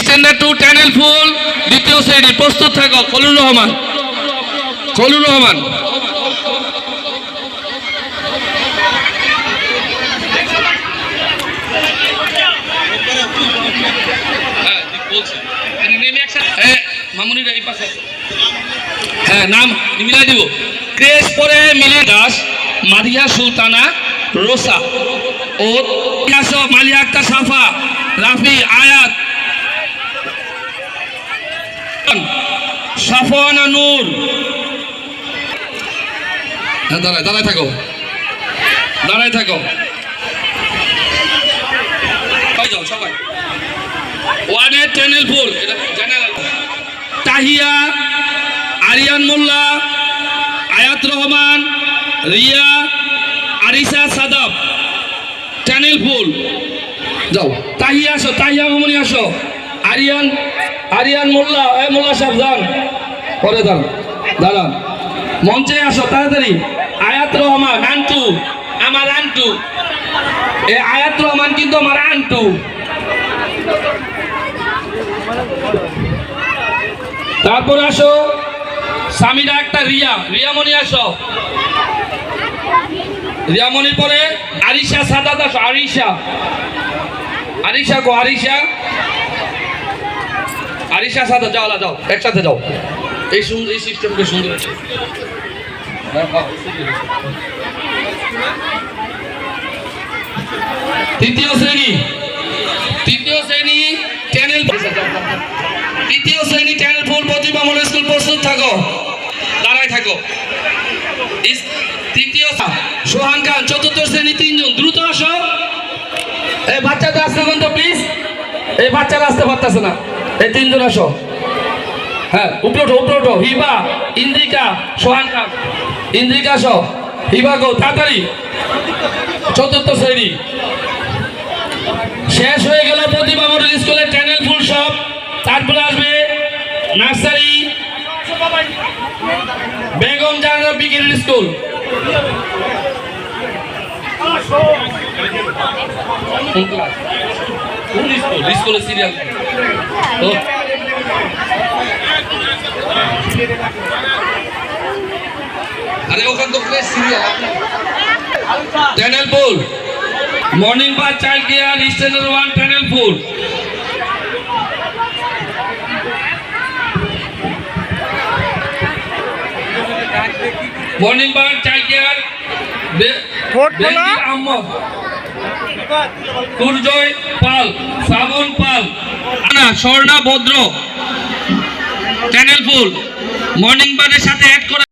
Standard 2 tunnel ফুল দ্বিতীয় শ্রেণী, প্রস্তুত থাকো। খলিলুর রহমান, খলিলুর রহমান। হ্যাঁ, নাম মিলাই দিব। ক্রেস পরে মিলি দাস, মারিয়া সুলতানা, রোসা ও মালিয়া আক্তার, সাফা, রাফি, আয়াত, সাফওয়ানা নূর। দাঁড়ায় থাকো, দাঁড়ায় থাকো। যাও সবাই। ওয়ানের ট্যানেল ফুল তাহিয়া, আরিয়ান মোল্লা, আয়াত রহমান, রিয়া, আরিসা সাদাব, ট্যানেল ফুল। যাও তাহিয়া আসো, তাহিয়া মামুনি আসো। আরিয়ান মোল্লা, মোল্লা সাহেব যান, পরে দাঁড়ান। মঞ্চে আসো তাড়াতাড়ি। আয়াত রহমান, আন্টু, আমার আন্টু। আয়াত রহমান কিন্তু আমার আন্টু। তারপর আসো সামিরা একটা, রিয়ামণি আসো। রিয়ামণির পরে আরিশা সাদাত আসো। আরিশা গো, আরিশা সাদাত। যাও একসাথে যাও। এই সিস্টেমটা সুন্দর আছে। তৃতীয় শ্রেণী ট্যানেল ফুল প্রতিভা মডেল স্কুল, প্রস্তুত থাকো, দাঁড়ায় থাকো। তৃতীয় সোহান খান, চতুর্থ শ্রেণী 3 জন, দ্রুত আসো। এই বাচ্চাটা আসতে তো প্লিজ, এই বাচ্চারা আসতে পারতেছে না। এই 3 জন আসো। হ্যাঁ, উপরে ওঠো। হিবা, ইন্দ্রিকা, সোহান খান, ইন্দ্রিকা আসো। হিবা গো, তাড়াতাড়ি। চতুর্থ শ্রেণী শেষ হয়ে গেল প্রতিভা মডেল স্কুলের ট্যানেল ফুল সব। তারপরে আসবে নার্সারি বেগম জাহানারা বিকেলের স্কুল। স্কুলের সিরিয়াল আরে ওখান তো সিরিয়াল। ট্যানেল ফুল মর্নিং বাস চাইল্ড কেয়ার স্ট্যান্ডার্ড 1 ট্যানেল ফুল। মর্নিং বাস চাইল্ড কেয়ার আহমদ, দুর্জয় পাল, শ্রাবণ পাল, স্বর্ণা ভদ্র, ট্যানেল ফুল। মর্নিং বাসের সাথে অ্যাড করা।